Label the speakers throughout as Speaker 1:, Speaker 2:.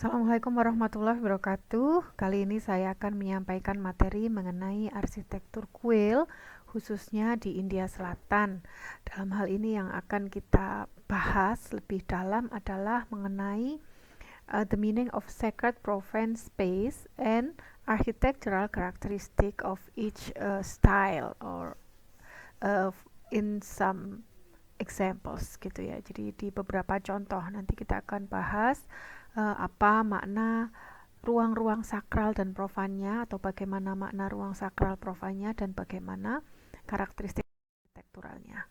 Speaker 1: Assalamualaikum warahmatullahi wabarakatuh. Kali ini saya akan menyampaikan materi mengenai arsitektur kuil, khususnya di India Selatan. Dalam hal ini yang akan kita bahas lebih dalam adalah mengenai the meaning of sacred profane space and architectural characteristic of each style or uh, in some examples gitu ya. Jadi di beberapa contoh nanti kita akan bahas apa makna ruang-ruang sakral dan profannya, atau bagaimana makna ruang sakral profannya dan bagaimana karakteristik arsitekturalnya.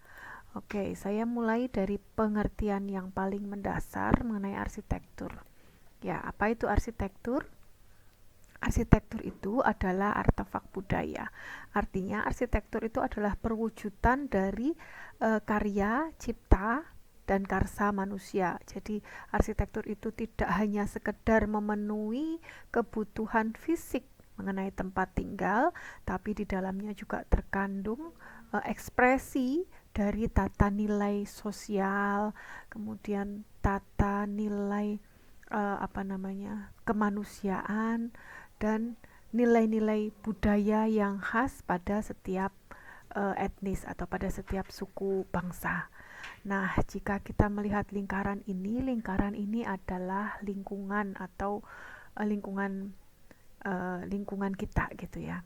Speaker 1: Oke, saya mulai dari pengertian yang paling mendasar mengenai arsitektur. Ya, apa itu arsitektur? Arsitektur itu adalah artefak budaya. Artinya arsitektur itu adalah perwujudan dari karya, cipta, dan karsa manusia. Jadi arsitektur itu tidak hanya sekedar memenuhi kebutuhan fisik mengenai tempat tinggal, tapi di dalamnya juga terkandung ekspresi dari tata nilai sosial, kemudian tata nilai kemanusiaan, dan nilai-nilai budaya yang khas pada setiap etnis atau pada setiap suku bangsa. Nah, jika kita melihat lingkaran ini adalah lingkungan atau lingkungan kita gitu ya.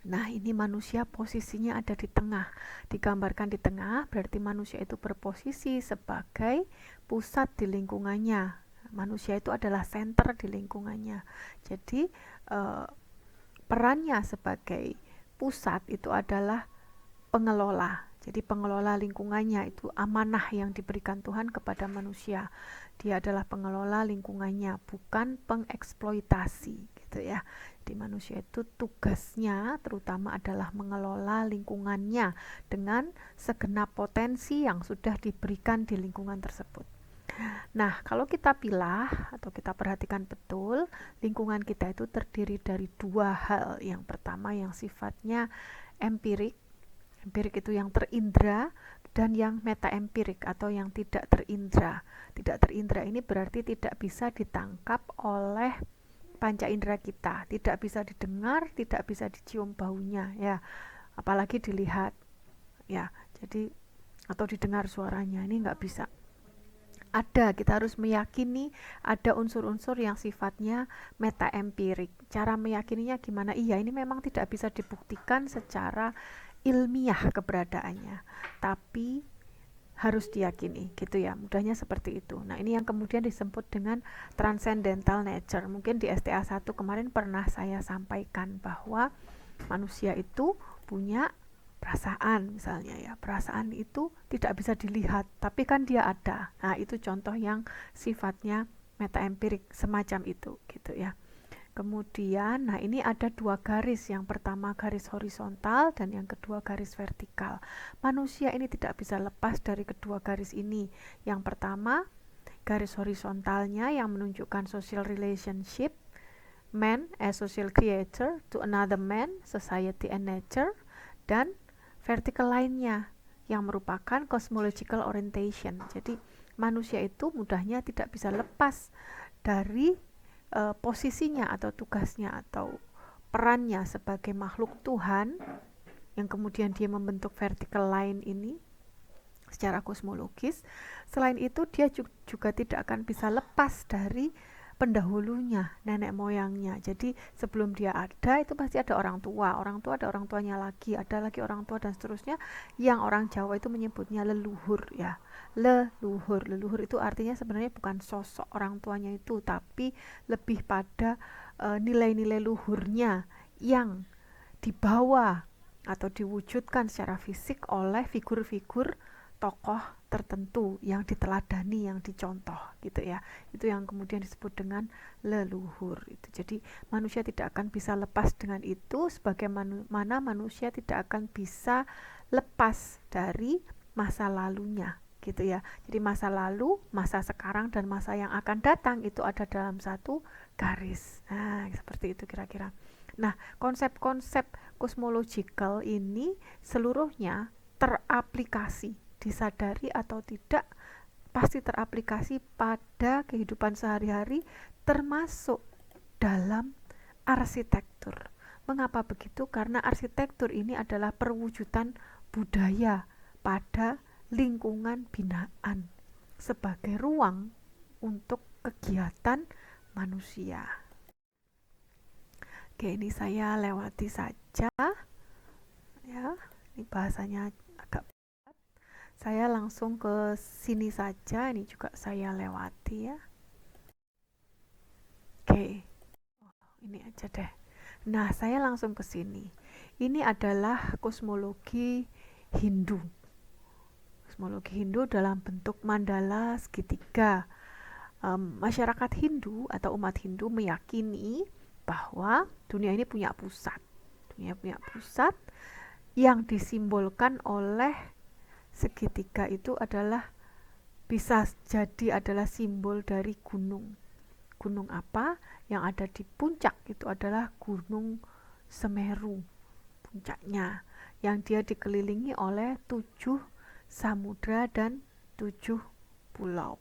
Speaker 1: Nah, ini manusia posisinya ada di tengah. Digambarkan di tengah berarti manusia itu berposisi sebagai pusat di lingkungannya. Manusia itu adalah center di lingkungannya. Jadi perannya sebagai pusat itu adalah pengelola. Jadi pengelola lingkungannya itu amanah yang diberikan Tuhan kepada manusia. Dia adalah pengelola lingkungannya, bukan pengeksploitasi gitu ya. Jadi manusia itu tugasnya terutama adalah mengelola lingkungannya dengan segenap potensi yang sudah diberikan di lingkungan tersebut. Nah, kalau kita pilah atau kita perhatikan betul, lingkungan kita itu terdiri dari dua hal. Yang pertama yang sifatnya empirik, empirik itu yang terindra, dan yang metaempirik atau yang tidak terindra. Tidak terindra ini berarti tidak bisa ditangkap oleh panca indera kita, tidak bisa didengar, tidak bisa dicium baunya, ya, apalagi dilihat, ya. Jadi atau didengar suaranya, ini nggak bisa. Kita harus meyakini ada unsur-unsur yang sifatnya metaempirik. Cara meyakininya gimana? Iya, ini memang tidak bisa dibuktikan secara ilmiah keberadaannya, tapi harus diyakini gitu ya, mudahnya seperti itu. Nah, ini yang kemudian disebut dengan transcendental nature. Mungkin di STA 1 kemarin pernah saya sampaikan bahwa manusia itu punya perasaan misalnya ya. Perasaan itu tidak bisa dilihat, tapi kan dia ada. Nah, itu contoh yang sifatnya metaempirik semacam itu gitu ya. Kemudian, nah ini ada dua garis. Yang pertama garis horizontal dan yang kedua garis vertikal. Manusia ini tidak bisa lepas dari kedua garis ini. Yang pertama, garis horizontalnya yang menunjukkan social relationship, man as social creator to another man, society and nature, dan vertikal lainnya yang merupakan cosmological orientation. Jadi manusia itu mudahnya tidak bisa lepas dari posisinya atau tugasnya atau perannya sebagai makhluk Tuhan, yang kemudian dia membentuk vertical line ini secara kosmologis. Selain itu dia juga tidak akan bisa lepas dari pendahulunya, nenek moyangnya. Jadi sebelum dia ada itu pasti ada orang tua ada orang tuanya lagi, ada lagi orang tua, dan seterusnya, yang orang Jawa itu menyebutnya leluhur ya. Leluhur itu artinya sebenarnya bukan sosok orang tuanya itu, tapi lebih pada nilai-nilai luhurnya yang dibawa atau diwujudkan secara fisik oleh figur-figur tokoh tertentu yang diteladani, yang dicontoh gitu ya. Itu yang kemudian disebut dengan leluhur itu. Jadi manusia tidak akan bisa lepas dengan itu, sebagaimana manusia tidak akan bisa lepas dari masa lalunya gitu ya. Jadi masa lalu, masa sekarang, dan masa yang akan datang itu ada dalam satu garis. Nah, seperti itu kira-kira. Nah, konsep-konsep cosmological ini seluruhnya teraplikasi, disadari atau tidak, pasti teraplikasi pada kehidupan sehari-hari, termasuk dalam arsitektur. Mengapa begitu? Karena arsitektur ini adalah perwujudan budaya pada lingkungan binaan sebagai ruang untuk kegiatan manusia. Oke, ini saya lewati saja ya. Ini bahasanya agak berat. Saya langsung ke sini saja, ini juga saya lewati ya. Oke. Ini aja deh. Nah, saya langsung ke sini. Ini adalah kosmologi Hindu. Kosmologi Hindu dalam bentuk mandala segitiga. Masyarakat Hindu atau umat Hindu meyakini bahwa dunia ini punya pusat. Dunia punya pusat yang disimbolkan oleh segitiga itu adalah bisa jadi adalah simbol dari gunung. Gunung apa? Yang ada di puncak itu adalah Gunung Semeru, puncaknya, yang dia dikelilingi oleh 7 samudra dan 7 pulau.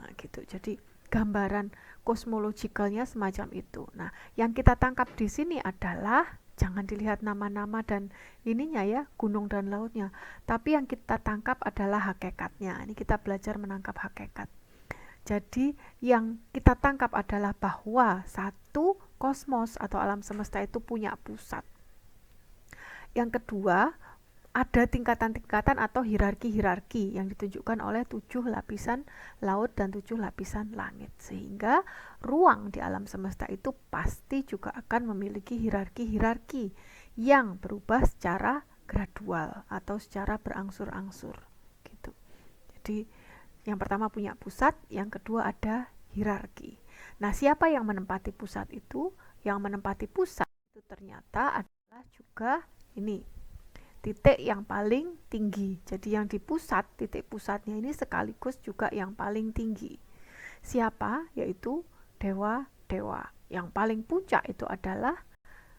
Speaker 1: Nah, gitu. Jadi gambaran kosmologikalnya semacam itu. Nah, yang kita tangkap di sini adalah jangan dilihat nama-nama dan ininya ya, gunung dan lautnya, tapi yang kita tangkap adalah hakikatnya. Ini kita belajar menangkap hakikat. Jadi yang kita tangkap adalah bahwa satu, kosmos atau alam semesta itu punya pusat. Yang kedua, ada tingkatan-tingkatan atau hierarki-hierarki yang ditunjukkan oleh 7 lapisan laut dan 7 lapisan langit. Sehingga ruang di alam semesta itu pasti juga akan memiliki hierarki-hierarki yang berubah secara gradual atau secara berangsur-angsur gitu. Jadi yang pertama punya pusat, yang kedua ada hierarki. Nah, siapa yang menempati pusat itu? Yang menempati pusat itu ternyata adalah juga ini titik yang paling tinggi. Jadi yang di pusat, titik pusatnya ini sekaligus juga yang paling tinggi. Siapa? Yaitu dewa-dewa. Yang paling puncak itu adalah,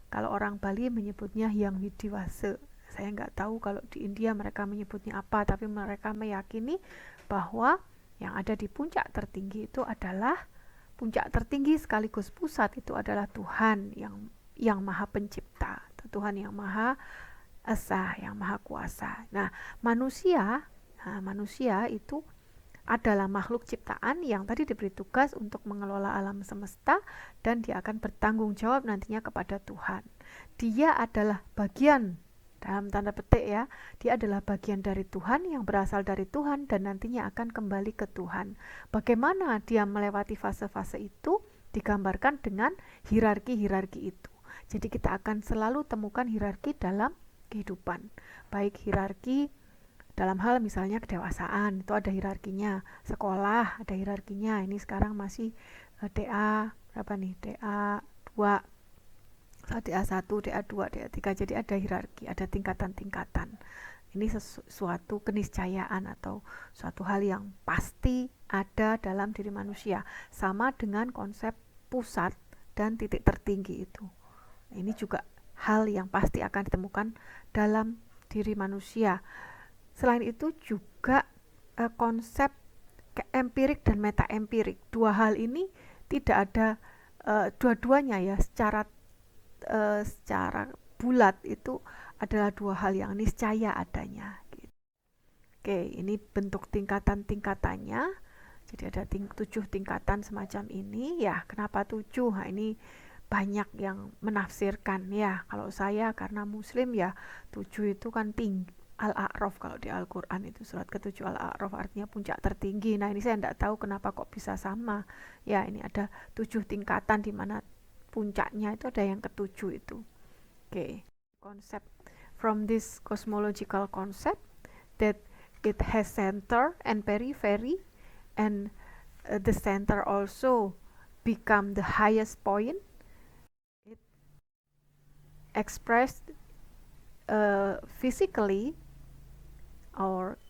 Speaker 1: kalau orang Bali menyebutnya Hyang Widiwase. Saya nggak tahu kalau di India mereka menyebutnya apa, tapi mereka meyakini bahwa yang ada di puncak tertinggi itu adalah puncak tertinggi sekaligus pusat itu adalah Tuhan yang Maha Pencipta, Tuhan yang Maha Esa, yang Maha Kuasa. Nah, manusia itu adalah makhluk ciptaan yang tadi diberi tugas untuk mengelola alam semesta dan dia akan bertanggung jawab nantinya kepada Tuhan. Dia adalah bagian, dalam tanda petik ya, dia adalah bagian dari Tuhan yang berasal dari Tuhan dan nantinya akan kembali ke Tuhan. Bagaimana dia melewati fase-fase itu digambarkan dengan hierarki-hierarki itu. Jadi kita akan selalu temukan hierarki dalam kehidupan, baik hierarki dalam hal misalnya kedewasaan itu ada hierarkinya, sekolah ada hierarkinya. Ini sekarang masih DA berapa nih? DA 2, DA1, DA2, DA3. Jadi ada hierarki, ada tingkatan-tingkatan. Ini sesuatu keniscayaan atau suatu hal yang pasti ada dalam diri manusia. Sama dengan konsep pusat dan titik tertinggi itu. Ini juga hal yang pasti akan ditemukan dalam diri manusia. Selain itu juga konsep empirik dan meta-empirik. Dua hal ini tidak ada dua-duanya ya secara bulat itu adalah dua hal yang niscaya adanya. Oke, ini bentuk tingkatan-tingkatannya. Jadi ada 7 tingkatan semacam ini ya. Kenapa 7? Nah, ini banyak yang menafsirkan ya. Kalau saya karena muslim ya 7 itu kan tinggi. Al-A'raf kalau di Al-Quran itu surat ke-7 Al-A'raf artinya puncak tertinggi. Nah, ini saya tidak tahu kenapa kok bisa sama. Ya, ini ada 7 tingkatan di mana puncaknya itu ada yang ke-7 itu. Oke. Konsep from this cosmological concept that it has center and periphery and the center also become the highest point. It expressed physically or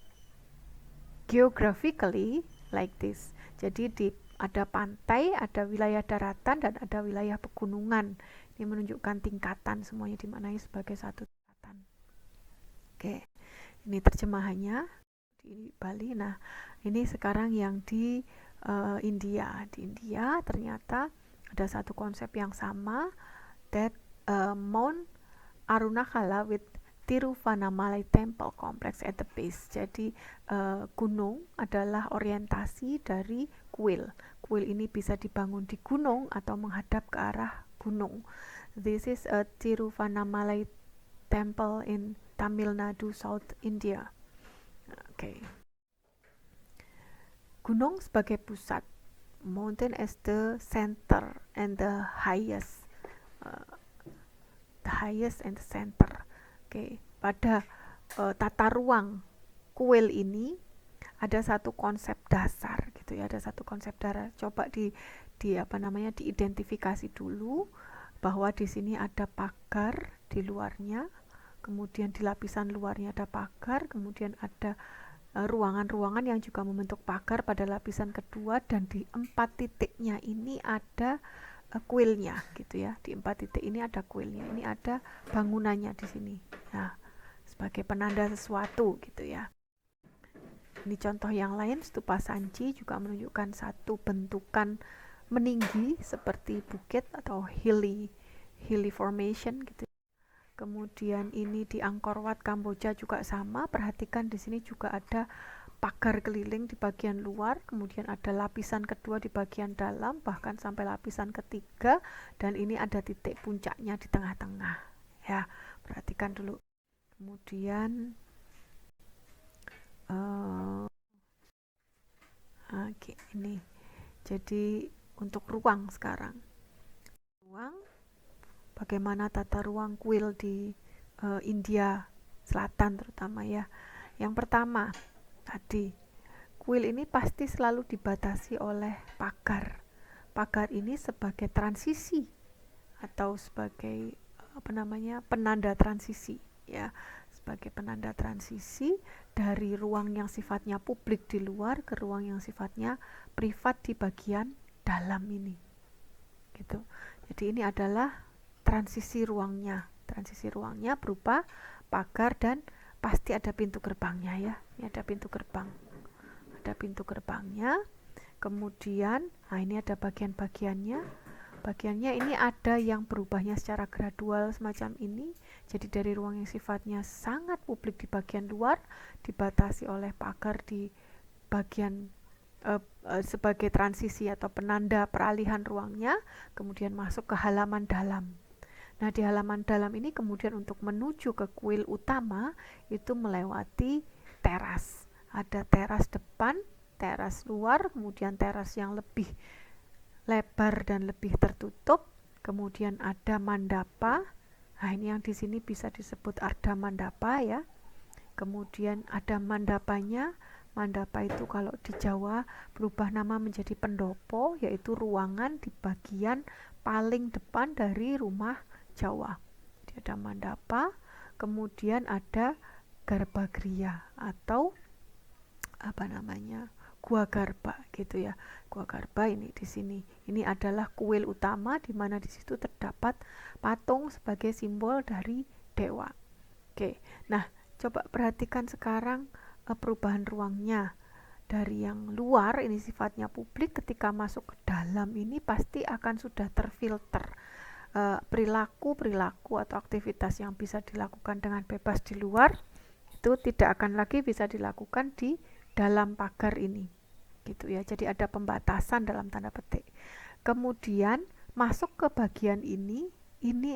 Speaker 1: geographically like this. Jadi ada pantai, ada wilayah daratan, dan ada wilayah pegunungan. Ini menunjukkan tingkatan, semuanya dimaknai sebagai satu tingkatan. Oke, ini terjemahannya di Bali. Nah, Ini sekarang yang di India. Di India ternyata ada satu konsep yang sama, that Mount Arunachala with Tiruvannamalai Temple Complex at the base. Jadi gunung adalah orientasi dari kuil. Kuil ini bisa dibangun di gunung atau menghadap ke arah gunung. This is a Tiruvannamalai Temple in Tamil Nadu, South India. Okay. Gunung sebagai pusat, mountain as the center and the highest and the center. Oke, pada tata ruang kuil ini ada satu konsep dasar gitu ya, ada satu konsep dasar. Coba diidentifikasi dulu bahwa di sini ada pagar di luarnya, kemudian di lapisan luarnya ada pagar, kemudian ada ruangan-ruangan yang juga membentuk pagar pada lapisan kedua, dan di 4 titiknya ini ada kuilnya gitu ya. Di 4 titik ini ada kuilnya, ini ada bangunannya di sini. Nah, sebagai penanda sesuatu gitu ya. Ini contoh yang lain, stupa Sanchi juga menunjukkan satu bentukan meninggi seperti bukit atau hilly formation gitu. Kemudian ini di Angkor Wat Kamboja juga sama. Perhatikan di sini juga ada pagar keliling di bagian luar, kemudian ada lapisan kedua di bagian dalam, bahkan sampai lapisan ketiga, dan ini ada titik puncaknya di tengah-tengah. Ya, perhatikan dulu. Kemudian oke, ini. Jadi untuk ruang sekarang. Ruang, bagaimana tata ruang kuil di India Selatan terutama ya. Yang pertama, tadi kuil ini pasti selalu dibatasi oleh pagar. Pagar ini sebagai transisi atau sebagai penanda transisi ya, sebagai penanda transisi dari ruang yang sifatnya publik di luar ke ruang yang sifatnya privat di bagian dalam ini. Gitu. Jadi ini adalah transisi ruangnya. Transisi ruangnya berupa pagar dan pasti ada pintu gerbangnya ya. Ini ada pintu gerbang. Ada pintu gerbangnya. Kemudian, ini ada bagian-bagiannya. Bagiannya ini ada yang berubahnya secara gradual semacam ini. Jadi dari ruang yang sifatnya sangat publik di bagian luar dibatasi oleh pagar di bagian sebagai transisi atau penanda peralihan ruangnya, kemudian masuk ke halaman dalam. Nah, di halaman dalam ini kemudian untuk menuju ke kuil utama itu melewati teras. Ada teras depan, teras luar, kemudian teras yang lebih lebar dan lebih tertutup, kemudian ada mandapa. Nah, ini yang di sini bisa disebut arda mandapa ya. Kemudian ada mandapanya. Mandapa itu kalau di Jawa berubah nama menjadi pendopo, yaitu ruangan di bagian paling depan dari rumah Jawa. Jadi ada mandapa, kemudian ada garbagriya atau gua garba gitu ya. Gua garba ini di sini. Ini adalah kuil utama di mana di situ terdapat patung sebagai simbol dari dewa. Oke. Nah, coba perhatikan sekarang perubahan ruangnya. Dari yang luar ini sifatnya publik, ketika masuk ke dalam ini pasti akan sudah terfilter. Perilaku atau aktivitas yang bisa dilakukan dengan bebas di luar itu tidak akan lagi bisa dilakukan di dalam pagar ini gitu ya. Jadi ada pembatasan dalam tanda petik. Kemudian masuk ke bagian ini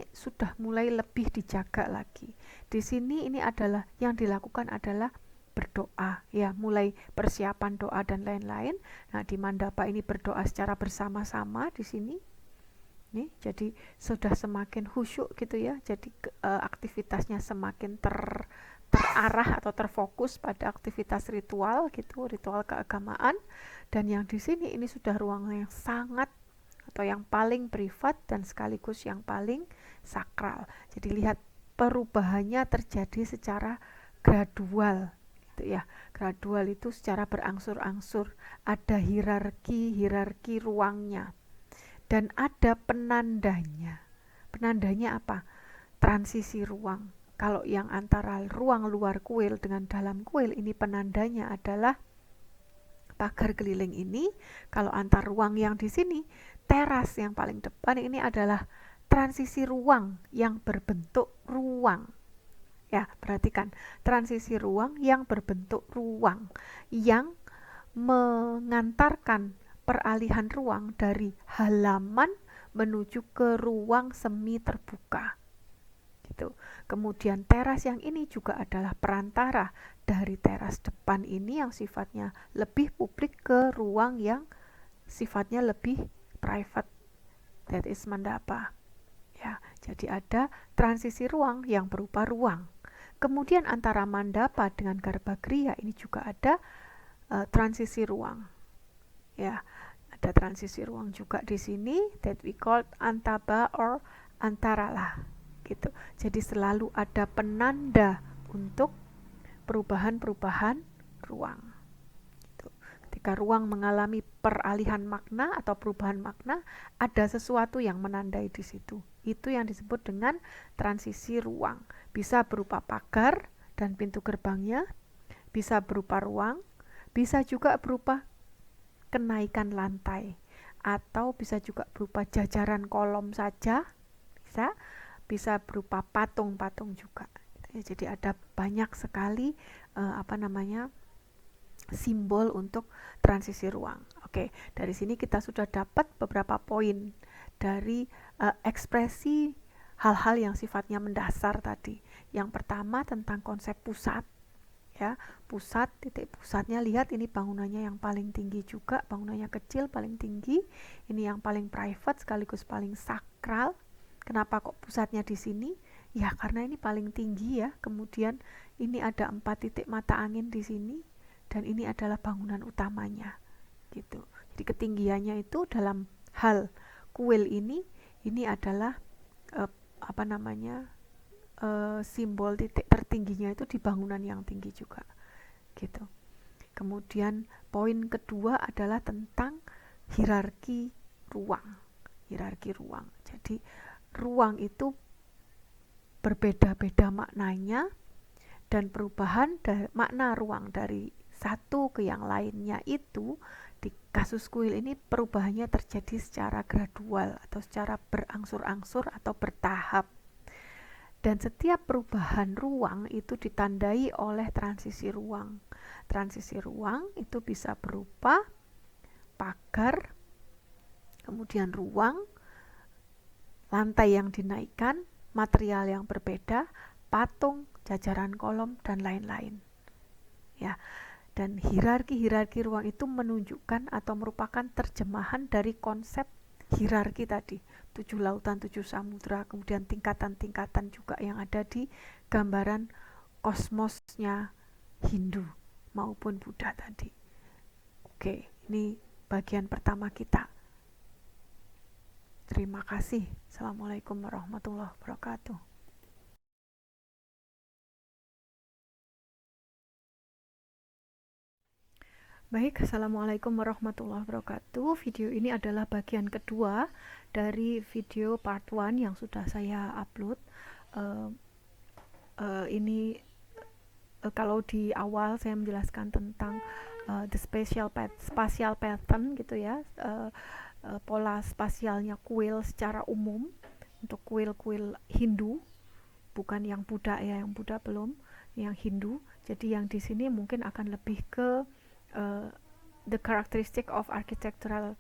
Speaker 1: sudah mulai lebih dijaga lagi. Di sini ini adalah yang dilakukan adalah berdoa ya, mulai persiapan doa dan lain-lain. Nah, di mandapa ini berdoa secara bersama-sama di sini. Nih, jadi sudah semakin khusyuk gitu ya. Jadi aktivitasnya semakin terarah atau terfokus pada aktivitas ritual gitu, ritual keagamaan. Dan yang di sini ini sudah ruang yang sangat atau yang paling privat dan sekaligus yang paling sakral. Jadi lihat perubahannya terjadi secara gradual gitu ya. Gradual itu secara berangsur-angsur, ada hierarki ruangnya. Dan ada penandanya. Penandanya apa? Transisi ruang. Kalau yang antara ruang luar kuil dengan dalam kuil ini penandanya adalah pagar keliling ini, kalau antar ruang yang di sini, teras yang paling depan ini adalah transisi ruang yang berbentuk ruang. Ya, perhatikan, transisi ruang yang berbentuk ruang yang mengantarkan peralihan ruang dari halaman menuju ke ruang semi terbuka. Gitu. Kemudian teras yang ini juga adalah perantara dari teras depan ini yang sifatnya lebih publik ke ruang yang sifatnya lebih private, that is mandapa. Ya, jadi ada transisi ruang yang berupa ruang. Kemudian antara mandapa dengan garbagriha ini juga ada transisi ruang. Ya, ada transisi ruang juga di sini, that we call antaba or antaralah. Gitu. Jadi selalu ada penanda untuk perubahan-perubahan ruang. Gitu. Ketika ruang mengalami peralihan makna atau perubahan makna, ada sesuatu yang menandai di situ. Itu yang disebut dengan transisi ruang. Bisa berupa pagar dan pintu gerbangnya, bisa berupa ruang, bisa juga berupa kenaikan lantai, atau bisa juga berupa jajaran kolom saja, bisa berupa patung-patung juga. Jadi ada banyak sekali simbol untuk transisi ruang. Oke, dari sini kita sudah dapat beberapa poin dari ekspresi hal-hal yang sifatnya mendasar tadi. Yang pertama tentang konsep pusat. Ya, pusat, titik pusatnya, lihat ini bangunannya yang paling tinggi juga, bangunannya kecil paling tinggi, ini yang paling private sekaligus paling sakral. Kenapa kok pusatnya di sini? Ya karena ini paling tinggi ya. Kemudian ini ada 4 titik mata angin di sini dan ini adalah bangunan utamanya. Gitu. Jadi ketinggiannya itu dalam hal kuil ini adalah simbol titik tertingginya itu di bangunan yang tinggi juga. Gitu. Kemudian poin kedua adalah tentang hierarki ruang. Hierarki ruang. Jadi ruang itu berbeda-beda maknanya dan perubahan makna ruang dari satu ke yang lainnya itu di kasus kuil ini perubahannya terjadi secara gradual atau secara berangsur-angsur atau bertahap. Dan setiap perubahan ruang itu ditandai oleh transisi ruang. Transisi ruang itu bisa berupa pagar, kemudian ruang, lantai yang dinaikkan, material yang berbeda, patung, jajaran kolom, dan lain-lain. Ya, dan hierarki ruang itu menunjukkan atau merupakan terjemahan dari konsep hierarki tadi, 7 lautan, 7 samudra, kemudian tingkatan-tingkatan juga yang ada di gambaran kosmosnya Hindu maupun Buddha tadi. Oke, ini bagian pertama kita. Terima kasih. Assalamualaikum warahmatullahi wabarakatuh. Baik, Assalamualaikum warahmatullahi wabarakatuh. Video ini adalah bagian kedua dari video part 1 yang sudah saya upload. Kalau di awal saya menjelaskan tentang the spatial pattern gitu ya, pola spasialnya kuil secara umum untuk kuil-kuil Hindu, bukan yang Buddha ya, yang Buddha belum, yang Hindu. Jadi yang di sini mungkin akan lebih ke the characteristic of architectural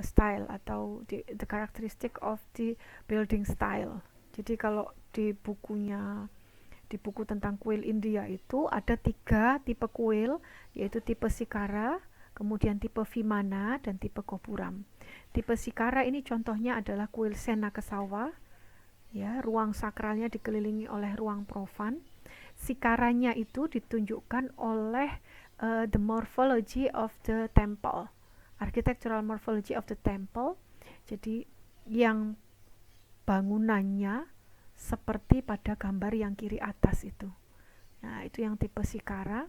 Speaker 1: style atau the characteristic of the building style. Jadi kalau di buku tentang kuil India itu ada 3 tipe kuil, yaitu tipe Sikara, kemudian tipe Vimana, dan tipe Gopuram. Tipe Sikara ini contohnya adalah kuil Senakesawa, ya, ruang sakralnya dikelilingi oleh ruang profan. Sikaranya itu ditunjukkan oleh the morphology of the temple, architectural morphology of the temple. Jadi yang bangunannya seperti pada gambar yang kiri atas itu. Nah, itu yang tipe Sikara.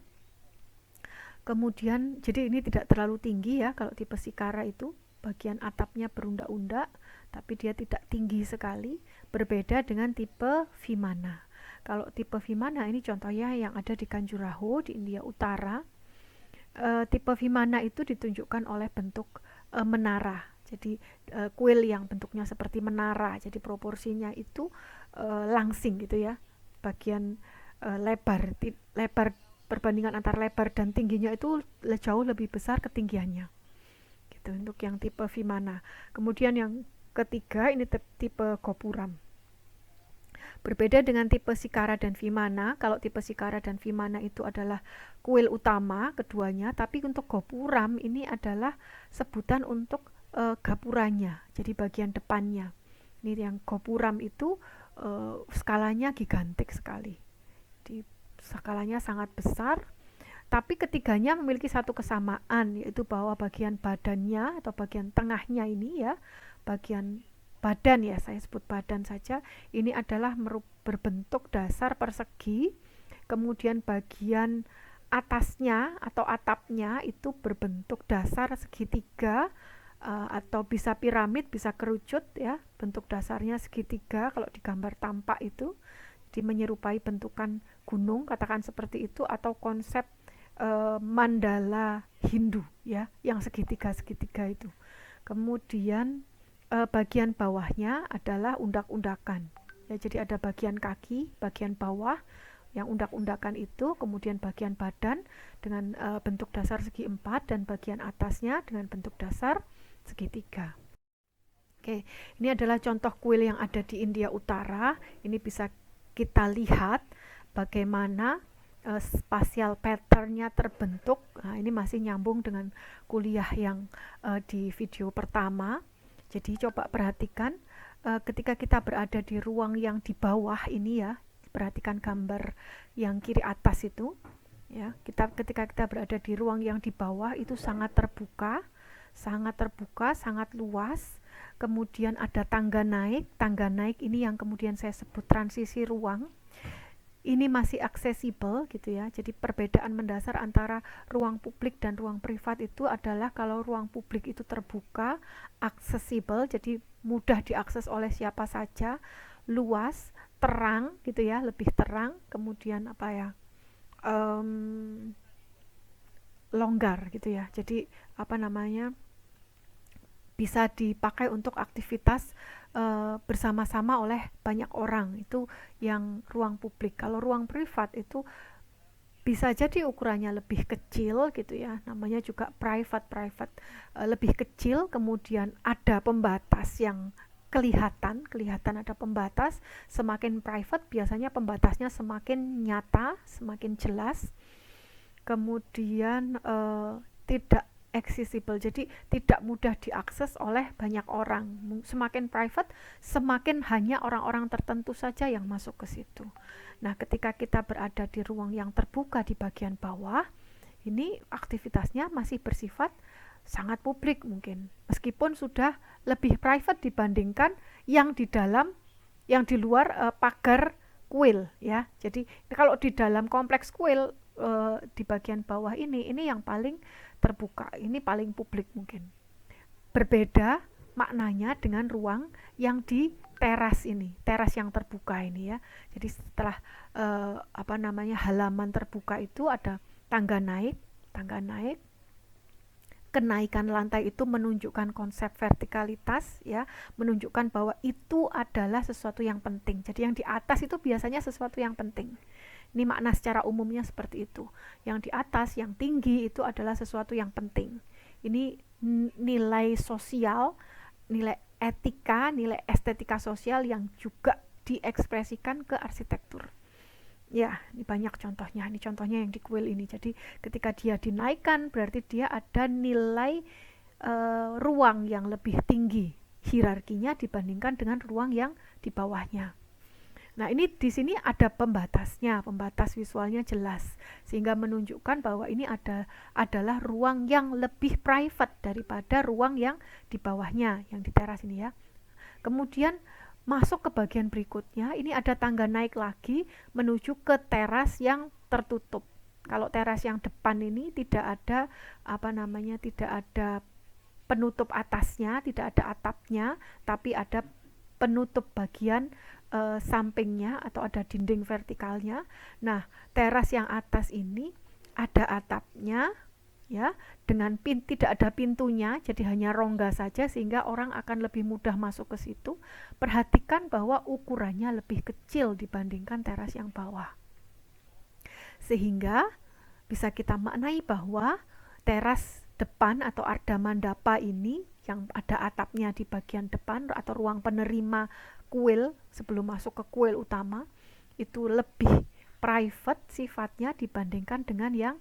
Speaker 1: Kemudian, jadi ini tidak terlalu tinggi ya, kalau tipe Sikara itu bagian atapnya berundak-undak, tapi dia tidak tinggi sekali, berbeda dengan tipe Vimana. Kalau tipe Vimana ini contohnya yang ada di Kanjuraho di India Utara. tipe Vimana itu ditunjukkan oleh bentuk menara. Jadi kuil yang bentuknya seperti menara, jadi proporsinya itu langsing gitu ya. Bagian lebar perbandingan antara lebar dan tingginya itu jauh lebih besar ketinggiannya. Gitu untuk yang tipe Vimana. Kemudian yang ketiga ini tipe Gopuram. Berbeda dengan tipe Sikara dan Vimana, kalau tipe Sikara dan Vimana itu adalah kuil utama keduanya, tapi untuk Gopuram ini adalah sebutan untuk gapuranya, jadi bagian depannya. Ini yang Gopuram itu skalanya gigantik sekali, di skalanya sangat besar, tapi ketiganya memiliki satu kesamaan, yaitu bahwa bagian badannya atau bagian tengahnya ini ya, bagian badan ya, saya sebut badan saja, ini adalah berbentuk dasar persegi, kemudian bagian atasnya atau atapnya itu berbentuk dasar segitiga, atau bisa piramid, bisa kerucut ya, bentuk dasarnya segitiga kalau digambar tampak itu, jadi menyerupai bentukan gunung, katakan seperti itu, atau konsep mandala Hindu ya, yang segitiga-segitiga itu. Kemudian bagian bawahnya adalah undak-undakan. Ya, jadi ada bagian kaki, bagian bawah yang undak-undakan itu, kemudian bagian badan dengan bentuk dasar segi empat, dan bagian atasnya dengan bentuk dasar segitiga. Oke, ini adalah contoh kuil yang ada di India Utara. Ini bisa kita lihat bagaimana spatial pattern-nya terbentuk. Nah, ini masih nyambung dengan kuliah yang di video pertama. Jadi coba perhatikan ketika kita berada di ruang yang di bawah ini ya, perhatikan gambar yang kiri atas itu ya. Ketika kita berada di ruang yang di bawah itu sangat terbuka, sangat luas. Kemudian ada tangga naik ini yang kemudian saya sebut transisi ruang. Ini masih aksesibel gitu ya. Jadi perbedaan mendasar antara ruang publik dan ruang privat itu adalah kalau ruang publik itu terbuka, aksesibel, jadi mudah diakses oleh siapa saja, luas, terang gitu ya, lebih terang, kemudian apa ya, longgar gitu ya. Jadi apa namanya, bisa dipakai untuk aktivitas bersama-sama oleh banyak orang, itu yang ruang publik. Kalau ruang privat itu bisa jadi ukurannya lebih kecil gitu ya, namanya juga private, lebih kecil, kemudian ada pembatas yang kelihatan ada pembatas. Semakin private biasanya pembatasnya semakin nyata, semakin jelas, kemudian tidak accessible, jadi tidak mudah diakses oleh banyak orang. Semakin private, semakin hanya orang-orang tertentu saja yang masuk ke situ. Nah, ketika kita berada di ruang yang terbuka di bagian bawah, ini aktivitasnya masih bersifat sangat publik mungkin, meskipun sudah lebih private dibandingkan yang di dalam, yang di luar pagar kuil ya. Jadi kalau di dalam kompleks kuil di bagian bawah ini yang paling terbuka, ini paling publik mungkin. Berbeda maknanya dengan ruang yang di teras ini, teras yang terbuka ini ya. Jadi setelah halaman terbuka itu ada tangga naik. Kenaikan lantai itu menunjukkan konsep vertikalitas ya, menunjukkan bahwa itu adalah sesuatu yang penting. Jadi yang di atas itu biasanya sesuatu yang penting. Ini makna secara umumnya seperti itu. Yang di atas, yang tinggi itu adalah sesuatu yang penting. Ini nilai sosial, nilai etika, nilai estetika sosial yang juga diekspresikan ke arsitektur. Ya, ini banyak contohnya. Ini contohnya yang di kuil ini. Jadi ketika dia dinaikkan berarti dia ada nilai ruang yang lebih tinggi hierarkinya dibandingkan dengan ruang yang di bawahnya. Nah, ini di sini ada pembatasnya, pembatas visualnya jelas, sehingga menunjukkan bahwa ini adalah ruang yang lebih private daripada ruang yang di bawahnya, yang di teras ini ya. Kemudian masuk ke bagian berikutnya, ini ada tangga naik lagi menuju ke teras yang tertutup. Kalau teras yang depan ini tidak ada tidak ada penutup atasnya, tidak ada atapnya, tapi ada penutup bagian sampingnya atau ada dinding vertikalnya. Nah, teras yang atas ini ada atapnya, ya, dengan tidak ada pintunya, jadi hanya rongga saja sehingga orang akan lebih mudah masuk ke situ. Perhatikan bahwa ukurannya lebih kecil dibandingkan teras yang bawah. Sehingga bisa kita maknai bahwa teras depan atau arda mandapa ini yang ada atapnya di bagian depan atau ruang penerima kuil sebelum masuk ke kuil utama itu lebih private sifatnya dibandingkan dengan yang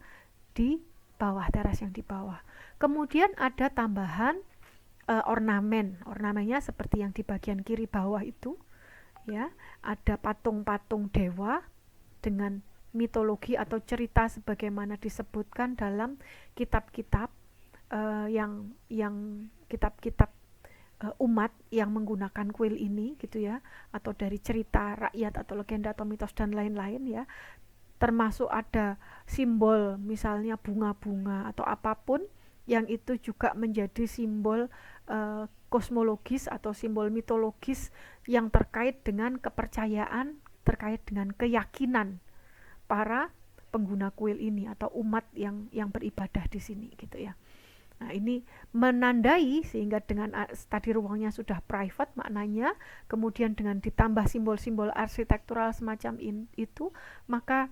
Speaker 1: di bawah, teras yang di bawah. Kemudian ada tambahan ornamennya seperti yang di bagian kiri bawah itu, ya, ada patung-patung dewa dengan mitologi atau cerita sebagaimana disebutkan dalam kitab-kitab yang kitab-kitab umat yang menggunakan kuil ini gitu ya, atau dari cerita rakyat atau legenda atau mitos dan lain-lain ya, termasuk ada simbol misalnya bunga-bunga atau apapun yang itu juga menjadi simbol kosmologis atau simbol mitologis yang terkait dengan kepercayaan, terkait dengan keyakinan para pengguna kuil ini atau umat yang beribadah di sini gitu ya. Nah, ini menandai sehingga dengan tadi ruangnya sudah private maknanya, kemudian dengan ditambah simbol-simbol arsitektural semacam itu, maka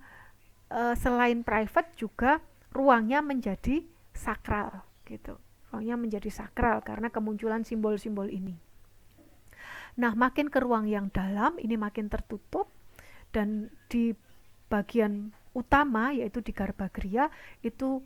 Speaker 1: selain private juga ruangnya menjadi sakral gitu. Ruangnya menjadi sakral karena kemunculan simbol-simbol ini. Nah, makin ke ruang yang dalam ini makin tertutup, dan di bagian utama yaitu di Garbhagriha itu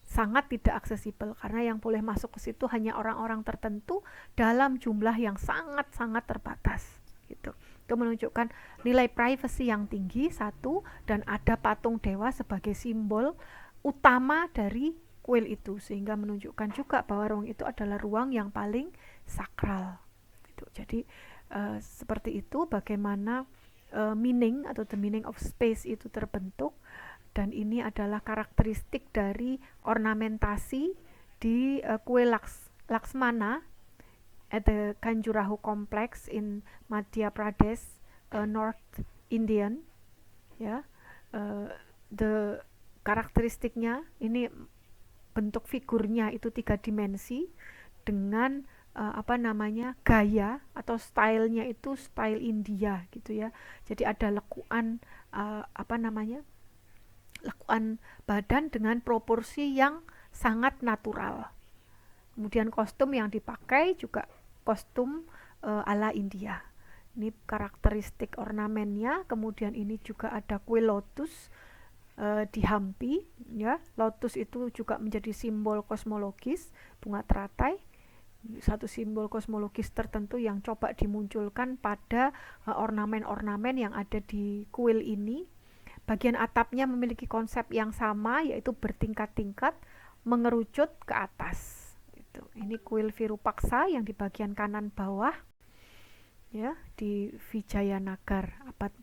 Speaker 1: sangat tidak aksesibel karena yang boleh masuk ke situ hanya orang-orang tertentu dalam jumlah yang sangat-sangat terbatas gitu. Itu menunjukkan nilai privacy yang tinggi satu, dan ada patung dewa sebagai simbol utama dari kuil itu sehingga menunjukkan juga bahwa ruang itu adalah ruang yang paling sakral gitu. Jadi seperti itu bagaimana meaning atau the meaning of space itu terbentuk. Dan ini adalah karakteristik dari ornamentasi di kuil Laksmana at the Khajuraho Complex in Madhya Pradesh, North Indian. Ya, the karakteristiknya ini bentuk figurnya itu 3 dimensi dengan gaya atau stylenya itu style India gitu ya. Jadi ada lekuan lekuan badan dengan proporsi yang sangat natural. Kemudian kostum yang dipakai juga kostum ala India. Ini karakteristik ornamennya. Kemudian ini juga ada kuil lotus di Hampi ya. Lotus itu juga menjadi simbol kosmologis, bunga teratai, satu simbol kosmologis tertentu yang coba dimunculkan pada ornamen-ornamen yang ada di kuil ini. Bagian atapnya memiliki konsep yang sama, yaitu bertingkat-tingkat mengerucut ke atas. Ini kuil Virupaksa yang di bagian kanan bawah, ya, di Vijayanagar abad.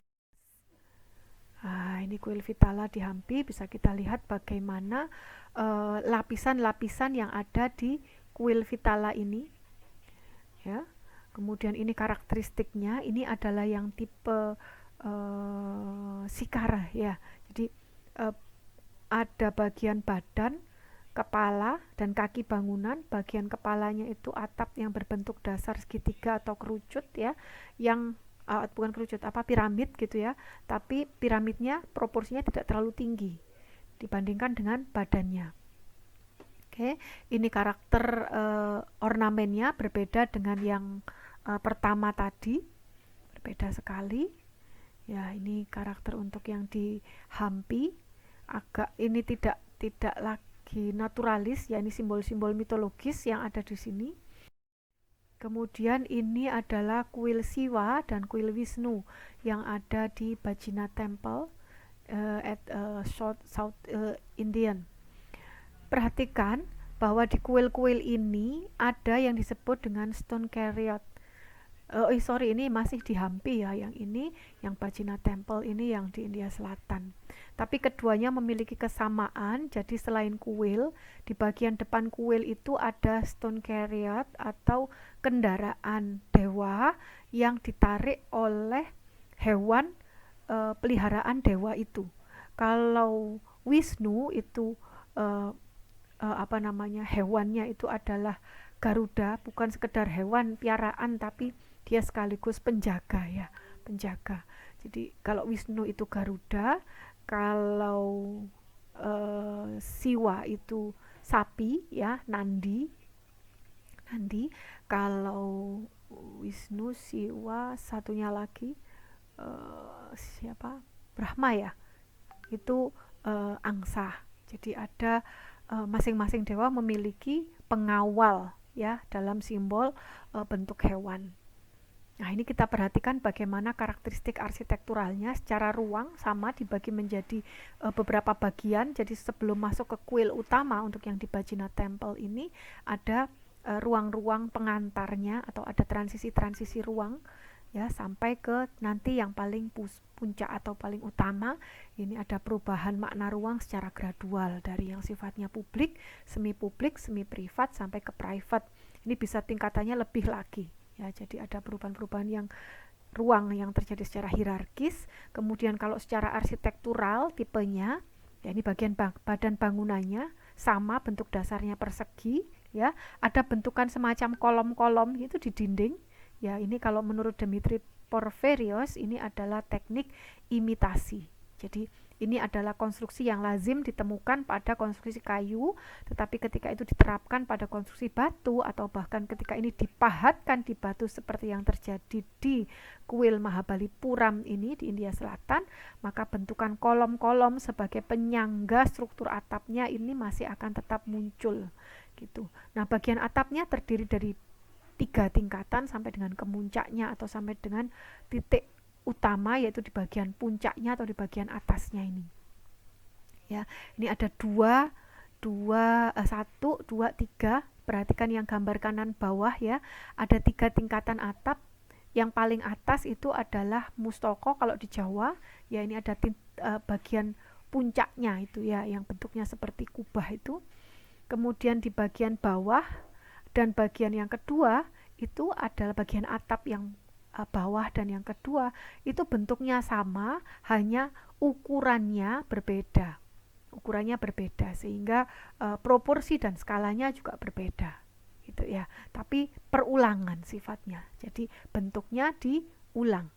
Speaker 1: Ini kuil Vitala di Hampi. Bisa kita lihat bagaimana lapisan-lapisan yang ada di kuil Vitala ini, ya. Kemudian ini karakteristiknya. Ini adalah yang tipe sikara ya. Jadi ada bagian badan, kepala, dan kaki bangunan. Bagian kepalanya itu atap yang berbentuk dasar segitiga atau kerucut ya, yang bukan kerucut, piramid gitu ya. Tapi piramidnya proporsinya tidak terlalu tinggi dibandingkan dengan badannya. Oke, ini karakter ornamennya berbeda dengan yang pertama tadi, berbeda sekali. Ya, ini karakter untuk yang di Hampi. Agak ini tidak lagi naturalis ya, ini simbol-simbol mitologis yang ada di sini. Kemudian ini adalah kuil Siwa dan kuil Wisnu yang ada di Bajina Temple at South Indian. Perhatikan bahwa di kuil-kuil ini ada yang disebut dengan stone chariot. Ini masih di Hampi ya, yang ini yang Bajina Temple ini yang di India Selatan. Tapi keduanya memiliki kesamaan. Jadi selain kuil, di bagian depan kuil itu ada stone chariot atau kendaraan dewa yang ditarik oleh hewan peliharaan dewa itu. Kalau Wisnu itu hewannya itu adalah Garuda, bukan sekedar hewan piaraan tapi dia sekaligus penjaga ya, penjaga. Jadi kalau Wisnu itu Garuda, kalau Siwa itu sapi ya, Nandi. Nandi, kalau Wisnu, Siwa, satunya lagi siapa? Brahma ya. Itu angsa. Jadi ada masing-masing dewa memiliki pengawal ya dalam simbol bentuk hewan. Nah, ini kita perhatikan bagaimana karakteristik arsitekturalnya secara ruang sama dibagi menjadi beberapa bagian. Jadi sebelum masuk ke kuil utama untuk yang di Bajina Temple ini ada ruang-ruang pengantarnya atau ada transisi-transisi ruang ya sampai ke nanti yang paling puncak atau paling utama. Ini ada perubahan makna ruang secara gradual dari yang sifatnya publik, semi privat sampai ke private. Ini bisa tingkatannya lebih lagi ya, jadi ada perubahan-perubahan yang ruang yang terjadi secara hierarkis. Kemudian kalau secara arsitektural tipenya ya, ini bagian badan bangunannya sama, bentuk dasarnya persegi ya, ada bentukan semacam kolom-kolom itu di dinding ya. Ini kalau menurut Dimitri Porphyrios ini adalah teknik imitasi. Jadi ini adalah konstruksi yang lazim ditemukan pada konstruksi kayu, tetapi ketika itu diterapkan pada konstruksi batu atau bahkan ketika ini dipahatkan di batu seperti yang terjadi di kuil Mahabalipuram ini di India Selatan, maka bentukan kolom-kolom sebagai penyangga struktur atapnya ini masih akan tetap muncul gitu. Nah, bagian atapnya terdiri dari 3 tingkatan sampai dengan kemuncaknya atau sampai dengan titik utama, yaitu di bagian puncaknya atau di bagian atasnya ini ya. Ini ada 1, 2, 3. Perhatikan yang gambar kanan bawah ya, ada 3 tingkatan atap. Yang paling atas itu adalah mustaka kalau di Jawa ya, ini ada bagian puncaknya itu ya, yang bentuknya seperti kubah itu. Kemudian di bagian bawah dan bagian yang kedua itu adalah bagian atap yang bawah dan yang kedua itu bentuknya sama, hanya ukurannya berbeda. Ukurannya berbeda sehingga proporsi dan skalanya juga berbeda gitu ya. Tapi perulangan sifatnya. Jadi bentuknya diulang.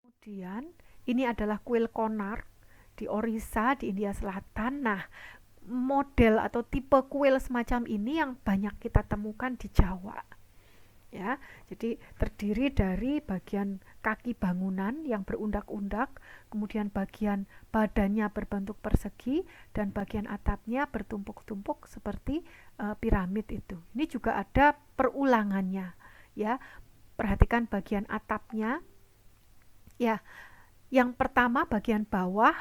Speaker 1: Kemudian ini adalah kuil Konark di Orissa di India Selatan. Nah, model atau tipe kuil semacam ini yang banyak kita temukan di Jawa ya. Jadi terdiri dari bagian kaki bangunan yang berundak-undak, kemudian bagian badannya berbentuk persegi dan bagian atapnya bertumpuk-tumpuk seperti piramid itu. Ini juga ada perulangannya ya. Perhatikan bagian atapnya ya. Yang pertama bagian bawah,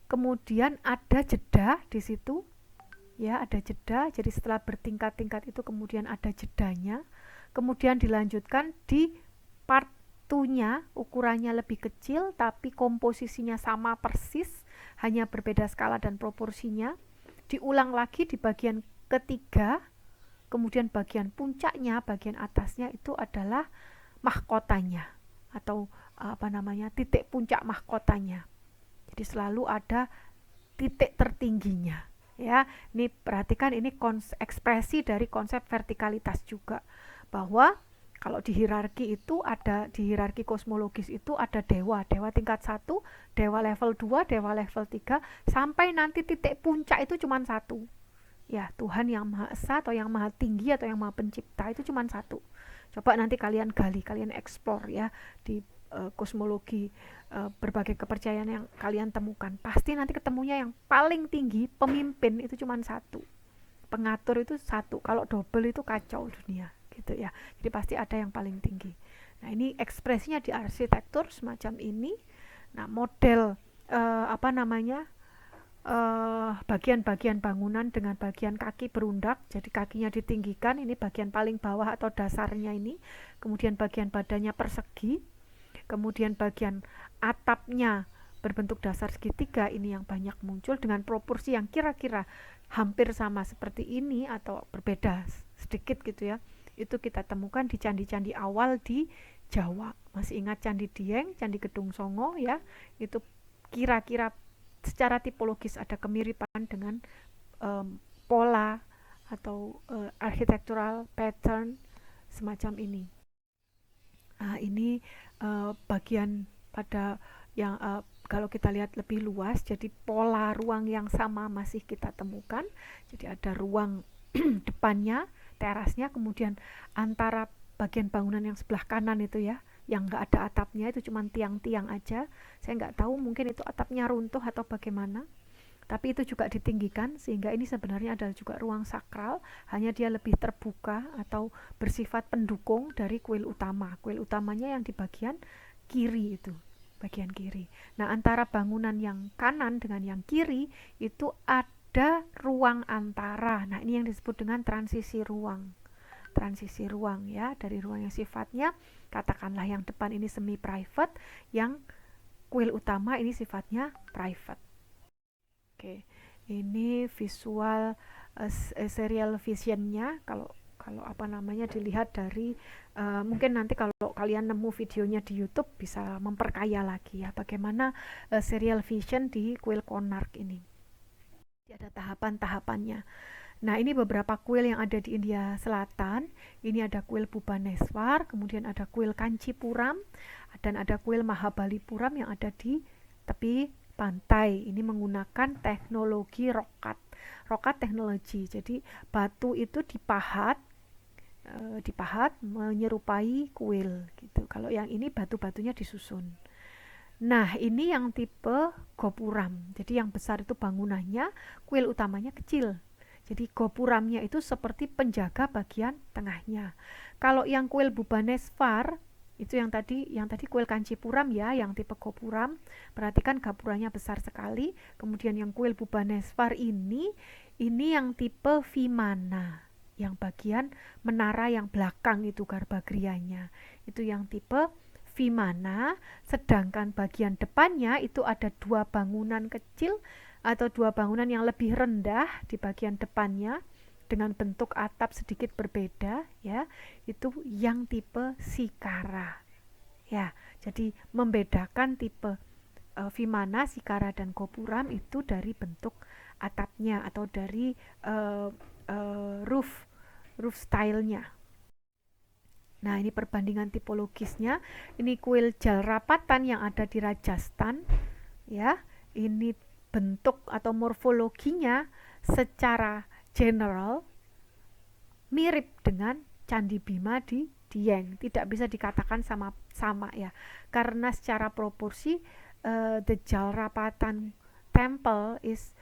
Speaker 1: kemudian ada jeda di situ ya, ada jeda. Jadi setelah bertingkat-tingkat itu kemudian ada jedanya. Kemudian dilanjutkan di part 2-nya, ukurannya lebih kecil tapi komposisinya sama persis, hanya berbeda skala dan proporsinya. Diulang lagi di bagian ketiga. Kemudian bagian puncaknya, bagian atasnya itu adalah mahkotanya atau titik puncak mahkotanya. Jadi selalu ada titik tertingginya ya. Ini perhatikan, ini ekspresi dari konsep vertikalitas juga, bahwa kalau di hierarki itu ada, di hierarki kosmologis itu ada dewa tingkat 1, dewa level 2, dewa level 3, sampai nanti titik puncak itu cuma 1 ya. Tuhan yang Maha Esa atau yang Maha Tinggi atau yang Maha Pencipta itu cuma 1. Coba nanti kalian gali, kalian explore ya di kosmologi, berbagai kepercayaan yang kalian temukan, pasti nanti ketemunya yang paling tinggi, pemimpin itu cuma 1, pengatur itu 1, kalau double itu kacau dunia gitu ya. Jadi pasti ada yang paling tinggi. Nah, ini ekspresinya di arsitektur semacam ini. Nah, model bagian-bagian bangunan dengan bagian kaki berundak, jadi kakinya ditinggikan, ini bagian paling bawah atau dasarnya ini. Kemudian bagian badannya persegi, kemudian bagian atapnya berbentuk dasar segitiga, ini yang banyak muncul dengan proporsi yang kira-kira hampir sama seperti ini atau berbeda sedikit gitu ya. Itu kita temukan di candi-candi awal di Jawa. Masih ingat Candi Dieng, Candi Gedung Songo ya? Itu kira-kira secara tipologis ada kemiripan dengan pola atau architectural pattern semacam ini. Nah, ini bagian pada yang kalau kita lihat lebih luas, jadi pola ruang yang sama masih kita temukan. Jadi ada ruang depannya, terasnya, kemudian antara bagian bangunan yang sebelah kanan itu ya, yang nggak ada atapnya, itu cuma tiang-tiang aja. Saya nggak tahu mungkin itu atapnya runtuh atau bagaimana. Tapi itu juga ditinggikan sehingga ini sebenarnya adalah juga ruang sakral, hanya dia lebih terbuka atau bersifat pendukung dari kuil utama. Kuil utamanya yang di bagian kiri itu, bagian kiri. Nah, antara bangunan yang kanan dengan yang kiri itu ada ruang antara. Nah, ini yang disebut dengan transisi ruang. Transisi ruang ya, dari ruang yang sifatnya katakanlah yang depan ini semi private, yang kuil utama ini sifatnya private. Oke, ini visual serial visionnya. Kalau apa namanya dilihat dari mungkin nanti kalau kalian nemu videonya di YouTube bisa memperkaya lagi ya bagaimana serial vision di kuil Konark ini. Ada tahapan-tahapannya. Nah, ini beberapa kuil yang ada di India Selatan. Ini ada kuil Bhubaneswar, kemudian ada kuil Kanchipuram, dan ada kuil Mahabalipuram yang ada di tepi pantai. Ini menggunakan teknologi rokat teknologi. Jadi batu itu dipahat menyerupai kuil gitu. Kalau yang ini batu-batunya disusun. Nah, ini yang tipe gopuram. Jadi yang besar itu bangunannya, kuil utamanya kecil. Jadi gopuramnya itu seperti penjaga bagian tengahnya. Kalau yang kuil Bhubaneswar itu yang tadi kuil Kanchipuram ya, yang tipe gopuram. Perhatikan gapurannya besar sekali. Kemudian yang kuil Bhubaneswar ini yang tipe Vimana, yang bagian menara yang belakang itu garbagrianya. Itu yang tipe Vimana, sedangkan bagian depannya itu ada dua bangunan kecil atau dua bangunan yang lebih rendah di bagian depannya dengan bentuk atap sedikit berbeda ya, itu yang tipe Sikara ya. Jadi membedakan tipe Vimana, Sikara dan Gopuram itu dari bentuk atapnya atau dari roof stylenya. Nah, ini perbandingan tipologisnya. Ini kuil Jalrapatan yang ada di Rajasthan ya. Ini bentuk atau morfologinya secara general mirip dengan Candi Bima di Dieng. Tidak bisa dikatakan sama ya, karena secara proporsi the Jalrapatan temple is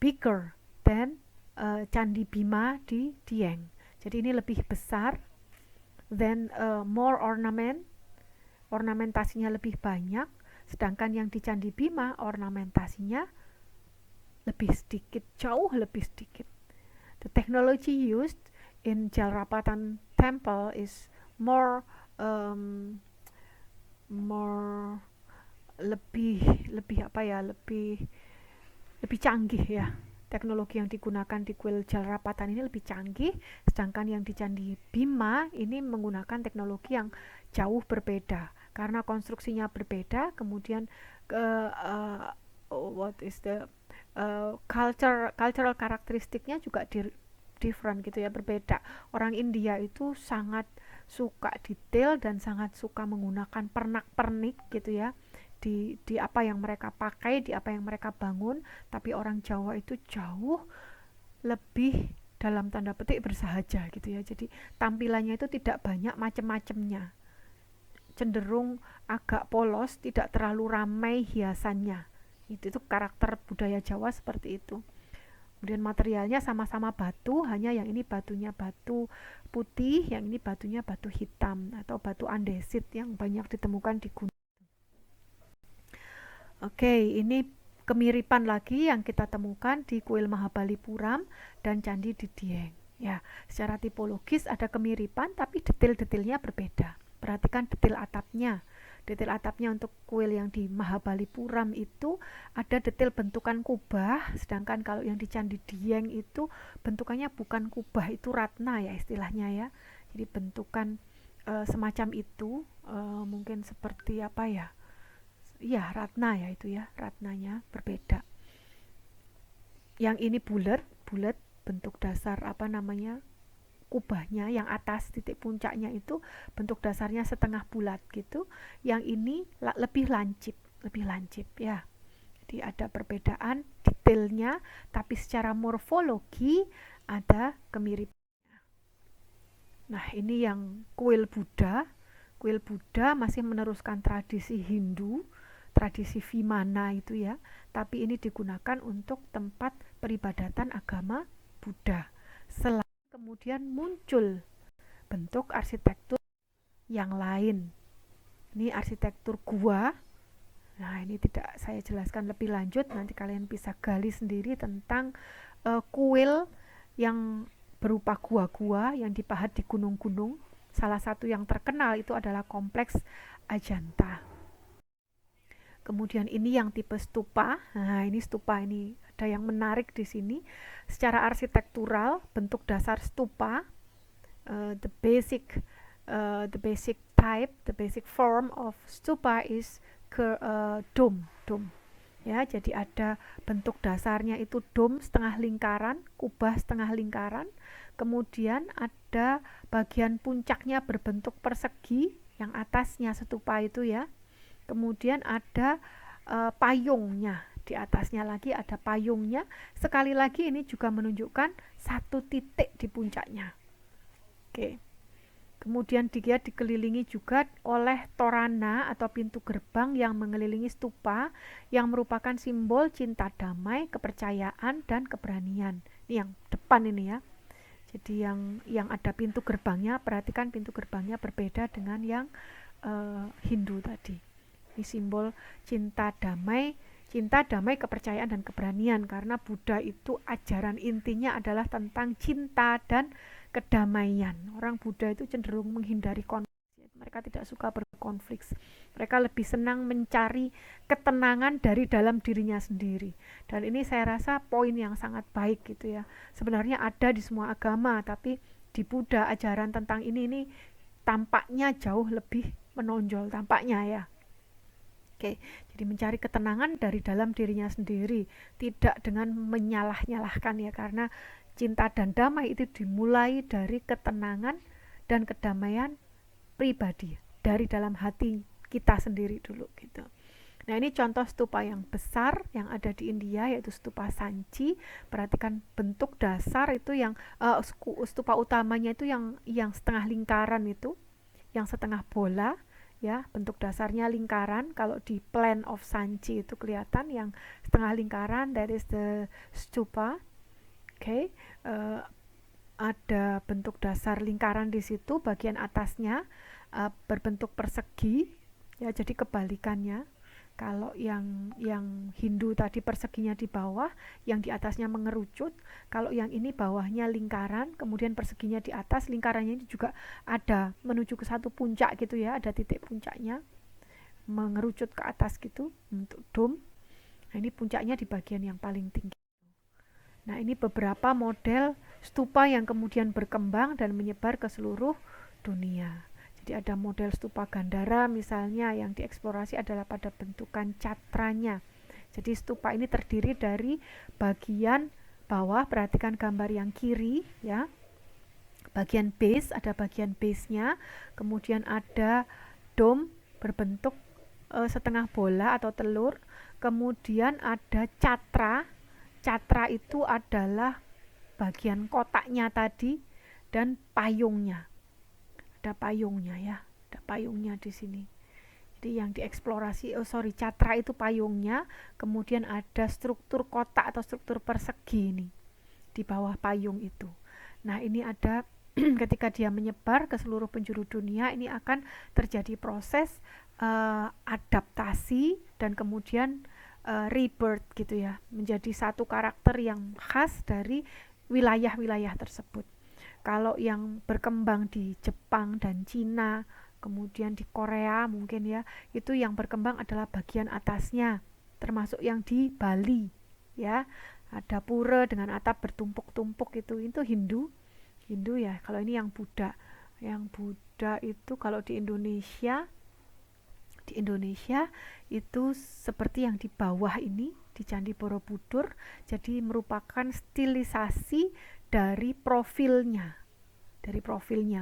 Speaker 1: bigger than Candi Bima di Dieng. Jadi ini lebih besar, then more ornamentasinya lebih banyak, sedangkan yang di Candi Bima ornamentasinya lebih sedikit, jauh lebih sedikit. The technology used in Jalrapatan Temple is more lebih canggih ya. Teknologi yang digunakan di kuil Jalrapatan ini lebih canggih, sedangkan yang di Candi Bima ini menggunakan teknologi yang jauh berbeda karena konstruksinya berbeda. Kemudian what is the cultural karakteristiknya juga different gitu ya, berbeda. Orang India itu sangat suka detail dan sangat suka menggunakan pernak-pernik gitu ya, di apa yang mereka pakai, di apa yang mereka bangun. Tapi orang Jawa itu jauh lebih dalam tanda petik bersahaja gitu ya. Jadi tampilannya itu tidak banyak macam-macamnya, cenderung agak polos, tidak terlalu ramai hiasannya. Itu karakter budaya Jawa seperti itu. Kemudian materialnya sama-sama batu, hanya yang ini batunya batu putih, yang ini batunya batu hitam atau batu andesit yang banyak ditemukan di gunung. Oke, ini kemiripan lagi yang kita temukan di kuil Mahabalipuram dan Candi di Dieng. Ya, secara tipologis ada kemiripan tapi detail-detailnya berbeda. Perhatikan detail atapnya. Detail atapnya untuk kuil yang di Mahabalipuram itu ada detail bentukan kubah, sedangkan kalau yang di Candi Dieng itu bentukannya bukan kubah, itu ratna ya istilahnya ya. Jadi bentukan semacam itu, mungkin seperti apa ya? Iya, ratna ya itu ya, ratnanya berbeda. Yang ini bulat bulat, bentuk dasar kubahnya yang atas titik puncaknya itu bentuk dasarnya setengah bulat gitu. Yang ini lebih lancip ya. Jadi ada perbedaan detailnya, tapi secara morfologi ada kemiripan. Nah, ini yang kuil Buddha. Kuil Buddha masih meneruskan tradisi Hindu, tradisi Vimana itu ya, tapi ini digunakan untuk tempat peribadatan agama Buddha. Kemudian muncul bentuk arsitektur yang lain. Ini arsitektur gua. Nah, ini tidak saya jelaskan lebih lanjut, nanti kalian bisa gali sendiri tentang kuil yang berupa gua-gua yang dipahat di gunung-gunung. Salah satu yang terkenal itu adalah kompleks Ajanta. Kemudian ini yang tipe stupa. Nah, ini stupa, ini ada yang menarik di sini. Secara arsitektural, bentuk dasar stupa, the basic type, the basic form of stupa is dome. Ya, jadi ada bentuk dasarnya itu dome setengah lingkaran, kubah setengah lingkaran. Kemudian ada bagian puncaknya berbentuk persegi, yang atasnya stupa itu ya. Kemudian ada payungnya, di atasnya lagi ada payungnya. Sekali lagi ini juga menunjukkan satu titik di puncaknya. Oke. Kemudian dia dikelilingi juga oleh torana atau pintu gerbang yang mengelilingi stupa, yang merupakan simbol cinta damai, kepercayaan, dan keberanian. Ini yang depan ini ya. Jadi yang ada pintu gerbangnya, perhatikan pintu gerbangnya berbeda dengan yang Hindu tadi. Ini simbol cinta damai, kepercayaan, dan keberanian, karena Buddha itu ajaran intinya adalah tentang cinta dan kedamaian. Orang Buddha itu cenderung menghindari konflik. Mereka tidak suka berkonflik. Mereka lebih senang mencari ketenangan dari dalam dirinya sendiri. Dan ini saya rasa poin yang sangat baik gitu ya. Sebenarnya ada di semua agama, tapi di Buddha ajaran tentang ini tampaknya jauh lebih menonjol tampaknya ya. Oke, jadi mencari ketenangan dari dalam dirinya sendiri, tidak dengan menyalah-nyalahkan ya, karena cinta dan damai itu dimulai dari ketenangan dan kedamaian pribadi, dari dalam hati kita sendiri dulu gitu. Nah, ini contoh stupa yang besar yang ada di India, yaitu stupa Sanchi. Perhatikan bentuk dasar itu yang stupa utamanya itu yang setengah lingkaran itu, yang setengah bola ya, bentuk dasarnya lingkaran. Kalau di plan of Sanchi itu kelihatan yang setengah lingkaran, that is the stupa. Oke, ada bentuk dasar lingkaran di situ, bagian atasnya berbentuk persegi ya, jadi kebalikannya. Kalau yang Hindu tadi perseginya di bawah, yang di atasnya mengerucut. Kalau yang ini bawahnya lingkaran, kemudian perseginya di atas, lingkarannya ini juga ada menuju ke satu puncak gitu ya, ada titik puncaknya mengerucut ke atas gitu untuk dome. Nah, ini puncaknya di bagian yang paling tinggi. Nah, ini beberapa model stupa yang kemudian berkembang dan menyebar ke seluruh dunia. Jadi ada model stupa Gandhara misalnya, yang dieksplorasi adalah pada bentukan catranya. Jadi stupa ini terdiri dari bagian bawah, perhatikan gambar yang kiri ya. Bagian base, ada bagian base-nya, kemudian ada dome berbentuk setengah bola atau telur, kemudian ada catra. Catra itu adalah bagian kotaknya tadi, dan payungnya. Ada payungnya ya, ada payungnya di sini. Jadi yang dieksplorasi, catra itu payungnya, kemudian ada struktur kotak atau struktur persegi ini di bawah payung itu. Nah, ini ada ketika dia menyebar ke seluruh penjuru dunia, ini akan terjadi proses adaptasi dan kemudian rebirth gitu ya, menjadi satu karakter yang khas dari wilayah-wilayah tersebut. Kalau yang berkembang di Jepang dan Cina, kemudian di Korea mungkin ya, itu yang berkembang adalah bagian atasnya, termasuk yang di Bali ya, ada pura dengan atap bertumpuk-tumpuk itu Hindu ya. Kalau ini yang Buddha itu kalau di Indonesia di Indonesia itu seperti yang di bawah ini di Candi Borobudur, jadi merupakan stilisasi dari profilnya,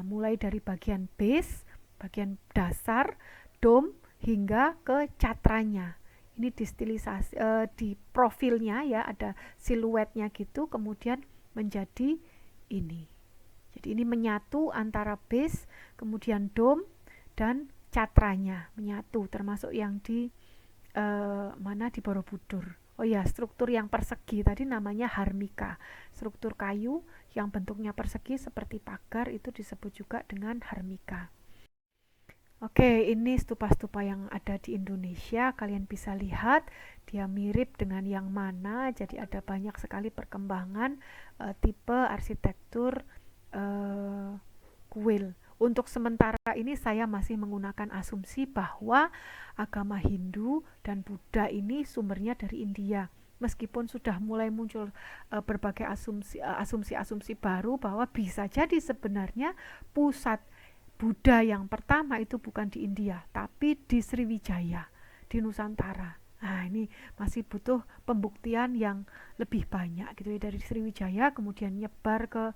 Speaker 1: mulai dari bagian base, bagian dasar, dome hingga ke catranya. Ini distilisasi di profilnya ya, ada siluetnya gitu, kemudian menjadi ini. Jadi ini menyatu antara base, kemudian dome dan catranya menyatu, termasuk yang di mana di Borobudur. Oh ya, struktur yang persegi tadi namanya harmika. Struktur kayu yang bentuknya persegi seperti pagar itu disebut juga dengan harmika. Oke, ini stupa-stupa yang ada di Indonesia. Kalian bisa lihat dia mirip dengan yang mana. Jadi ada banyak sekali perkembangan tipe arsitektur kuil. Untuk sementara ini saya masih menggunakan asumsi bahwa agama Hindu dan Buddha ini sumbernya dari India. Meskipun sudah mulai muncul berbagai asumsi-asumsi baru bahwa bisa jadi sebenarnya pusat Buddha yang pertama itu bukan di India, tapi di Sriwijaya, di Nusantara. Nah, ini masih butuh pembuktian yang lebih banyak gitu ya, dari Sriwijaya kemudian nyebar ke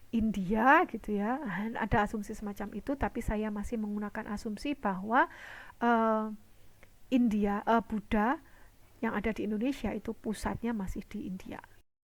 Speaker 1: India gitu ya. Ada asumsi semacam itu, tapi saya masih menggunakan asumsi bahwa Buddha yang ada di Indonesia itu pusatnya masih di India.